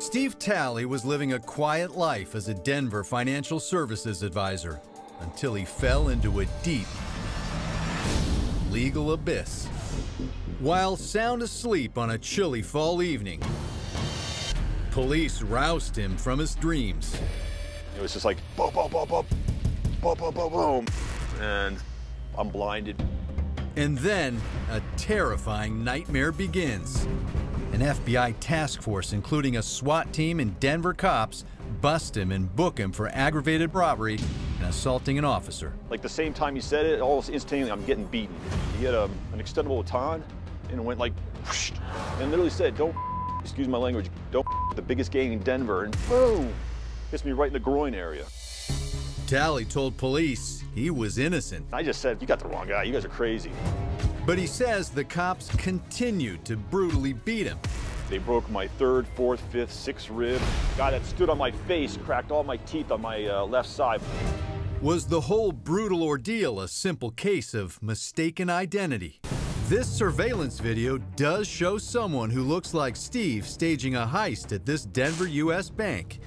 Steve Talley was living a quiet life as a Denver financial services advisor until he fell into a deep legal abyss. While sound asleep on a chilly fall evening, police roused him from his dreams. It was just like boom, boom, boom, boom, boom, boom, boom, boom, and I'm blinded. And then a terrifying nightmare begins. An FBI task force, including a SWAT team and Denver cops, bust him and book him for aggravated robbery and assaulting an officer. Like the same time he said it, almost instantly I'm getting beaten. He had an extendable baton and it went like whoosh, and literally said, don't, excuse my language, don't the biggest gang in Denver, and boom, hits me right in the groin area. Talley told police he was innocent. I just said, you got the wrong guy, you guys are crazy. But he says the cops continued to brutally beat him. They broke my third, fourth, fifth, sixth rib. The guy that stood on my face cracked all my teeth on my left side. Was the whole brutal ordeal a simple case of mistaken identity? This surveillance video does show someone who looks like Steve staging a heist at this Denver U.S. bank.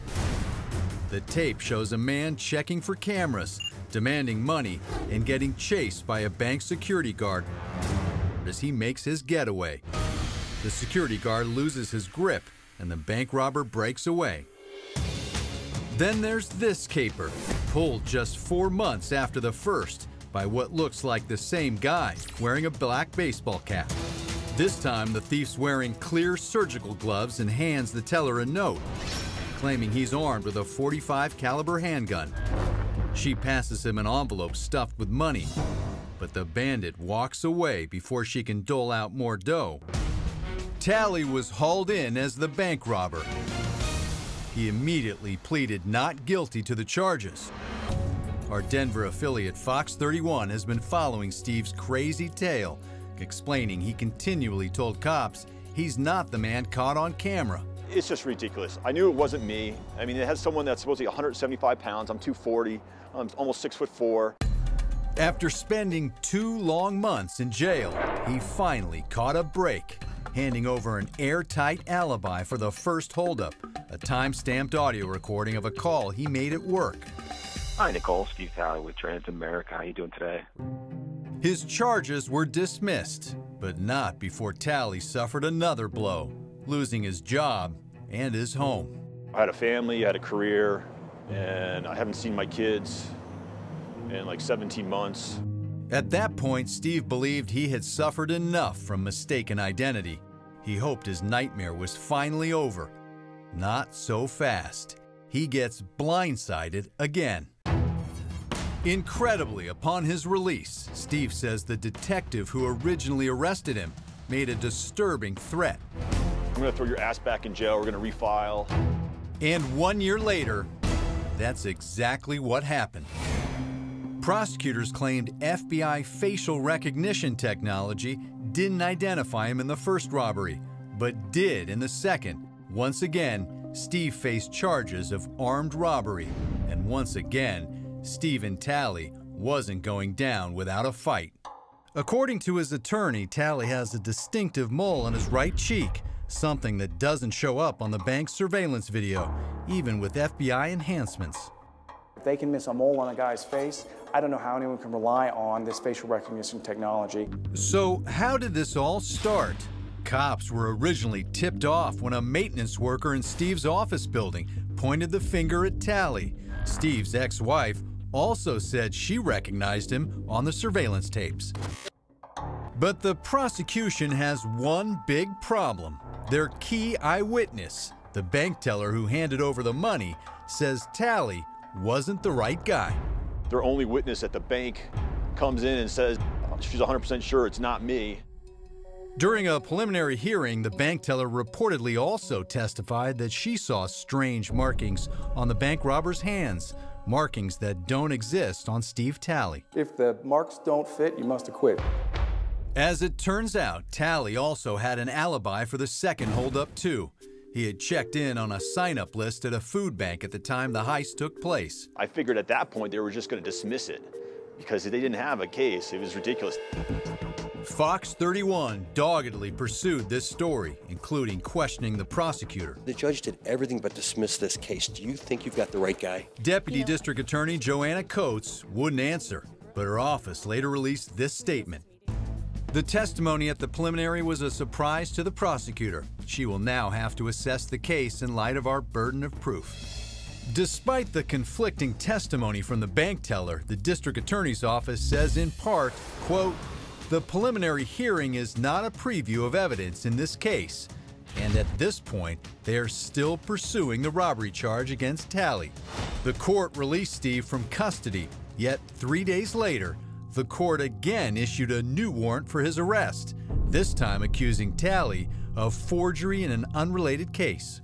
The tape shows a man checking for cameras, demanding money, and getting chased by a bank security guard as he makes his getaway. The security guard loses his grip and the bank robber breaks away. Then there's this caper, pulled just 4 months after the first by what looks like the same guy wearing a black baseball cap. This time the thief's wearing clear surgical gloves and hands the teller a note, claiming he's armed with a .45 caliber handgun. She passes him an envelope stuffed with money, but the bandit walks away before she can dole out more dough. Talley was hauled in as the bank robber. He immediately pleaded not guilty to the charges. Our Denver affiliate Fox 31 has been following Steve's crazy tale, explaining he continually told cops he's not the man caught on camera. It's just ridiculous. I knew it wasn't me. I mean, it has someone that's supposed to be 175 pounds. I'm 240. I'm almost 6'4". After spending 2 long months in jail, he finally caught a break, handing over an airtight alibi for the first holdup, a time-stamped audio recording of a call he made at work. Hi, Nicole. Steve Talley with Transamerica. How you doing today? His charges were dismissed, but not before Talley suffered another blow, losing his job and his home. I had a family, I had a career, and I haven't seen my kids in like 17 months. At that point, Steve believed he had suffered enough from mistaken identity. He hoped his nightmare was finally over. Not so fast. He gets blindsided again. Incredibly, upon his release, Steve says the detective who originally arrested him made a disturbing threat. I'm gonna throw your ass back in jail, we're gonna refile. And 1 year later, that's exactly what happened. Prosecutors claimed FBI facial recognition technology didn't identify him in the first robbery, but did in the second. Once again, Steve faced charges of armed robbery, and once again, Stephen Talley wasn't going down without a fight. According to his attorney, Talley has a distinctive mole on his right cheek, something that doesn't show up on the bank's surveillance video, even with FBI enhancements. If they can miss a mole on a guy's face, I don't know how anyone can rely on this facial recognition technology. So how did this all start? Cops were originally tipped off when a maintenance worker in Steve's office building pointed the finger at Talley. Steve's ex-wife also said she recognized him on the surveillance tapes. But the prosecution has one big problem. Their key eyewitness, the bank teller who handed over the money, says Talley wasn't the right guy. Their only witness at the bank comes in and says, she's 100% sure it's not me. During a preliminary hearing, the bank teller reportedly also testified that she saw strange markings on the bank robber's hands, markings that don't exist on Steve Talley. If the marks don't fit, you must have quit. As it turns out, Talley also had an alibi for the second holdup too. He had checked in on a sign-up list at a food bank at the time the heist took place. I figured at that point they were just going to dismiss it because they didn't have a case. It was ridiculous. Fox 31 doggedly pursued this story, including questioning the prosecutor. The judge did everything but dismiss this case. Do you think you've got the right guy? Deputy District Attorney Joanna Coates wouldn't answer, but her office later released this statement. The testimony at the preliminary was a surprise to the prosecutor. She will now have to assess the case in light of our burden of proof. Despite the conflicting testimony from the bank teller, the district attorney's office says in part, quote, "The preliminary hearing is not a preview of evidence in this case, and at this point, they are still pursuing the robbery charge against Talley." The court released Steve from custody, yet 3 days later, the court again issued a new warrant for his arrest, this time accusing Talley of forgery in an unrelated case.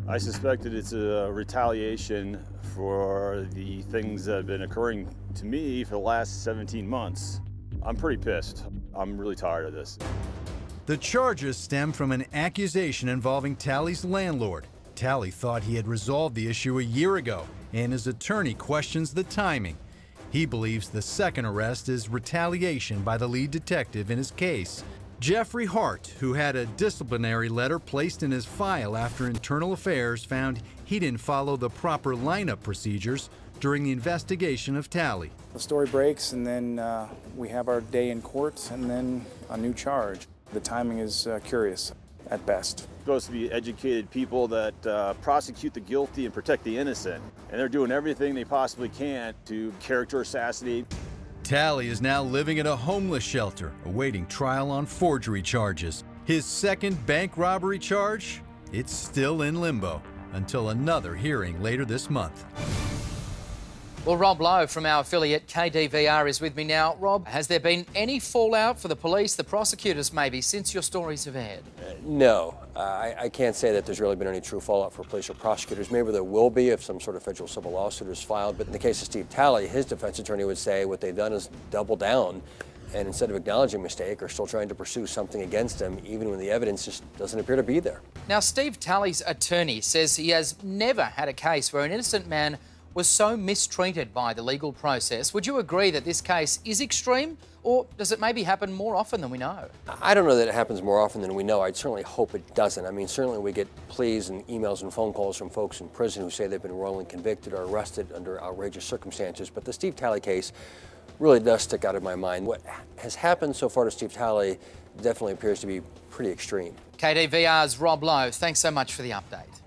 I suspect that it's a retaliation for the things that have been occurring to me for the last 17 months. I'm pretty pissed. I'm really tired of this. The charges stem from an accusation involving Talley's landlord. Talley thought he had resolved the issue a year ago, and his attorney questions the timing. He believes the second arrest is retaliation by the lead detective in his case. Jeffrey Hart, who had a disciplinary letter placed in his file after Internal Affairs found he didn't follow the proper lineup procedures during the investigation of Talley. The story breaks, and then we have our day in court, and then a new charge. The timing is curious at best. Supposed to be educated people that prosecute the guilty and protect the innocent, and they're doing everything they possibly can to character assassinate. Talley is now living at a homeless shelter, awaiting trial on forgery charges. His second bank robbery charge? It's still in limbo until another hearing later this month. Well, Rob Lowe from our affiliate KDVR is with me now. Rob, has there been any fallout for the police, the prosecutors maybe, since your stories have aired? No. I can't say that there's really been any true fallout for police or prosecutors. Maybe there will be if some sort of federal civil lawsuit is filed. But in the case of Steve Talley, his defense attorney would say what they've done is double down, and instead of acknowledging a mistake, are still trying to pursue something against him, even when the evidence just doesn't appear to be there. Now, Steve Talley's attorney says he has never had a case where an innocent man was so mistreated by the legal process. Would you agree that this case is extreme, or does it maybe happen more often than we know? I don't know that it happens more often than we know. I'd certainly hope it doesn't. I mean, certainly we get pleas and emails and phone calls from folks in prison who say they've been wrongly convicted or arrested under outrageous circumstances, but the Steve Talley case really does stick out in my mind. What has happened so far to Steve Talley definitely appears to be pretty extreme. KDVR's Rob Lowe, thanks so much for the update.